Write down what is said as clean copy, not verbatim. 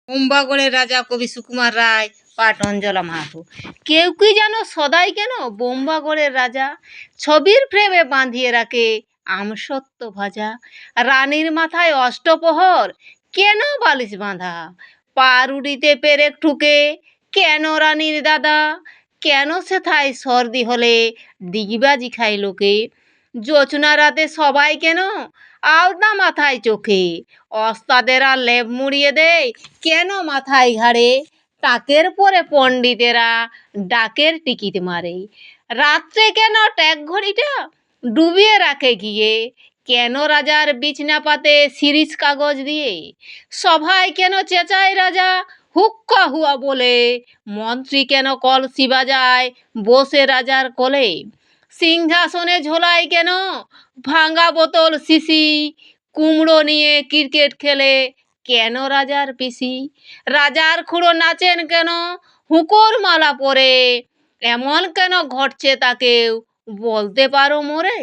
বোম্বাগড়ের রাজা কবি সুকুমার রায়, পাঠ অঞ্জলা মাহাতো। কেউ কি যেন সদাই কেন বোম্বাগড়ের রাজা, ছবির ফ্রেমে বাঁধিয়ে রাখে আমসত্ত্ব ভাজা। রানীর মাথায় অষ্টপ্রহর, কেন বালিশ বাঁধা? পাউরুটিতে পেরেক ঠুকে, কেন রানীর দাদা? কেন সেথায় সর্দি হলে ডিগবাজি খায় লোকে? জোছনা রাতে সবাই কেন আলতা মাথায় চোখে? ওস্তাদেরা লেপ মুড়িয়ে দেয় কেন মাথায় ঘাড়ে? টাকের পরে পণ্ডিতেরা ডাকের টিকিট মারে। রাত্রে কেন ট্যাক ঘড়িটা ডুবিয়ে রাখে গিয়ে? কেন রাজার বিছনা পাতে শিরিষ কাগজ দিয়ে? সভায় কেন চেঁচায় রাজা হুক্কা হুয়া বলে? মন্ত্রী কেন কলসি বাজায় বসে রাজার কোলে? সিংহাসনে ঝোলায় কেন ভাঙা বোতল শিশি? কুমড়ো নিয়ে ক্রিকেট খেলে কেন রাজার পিসি? রাজার খুড়ো নাচেন কেন হুঁকোর মালা পরে? এমন কেন ঘটছে তাকেও বলতে পারো মোরে?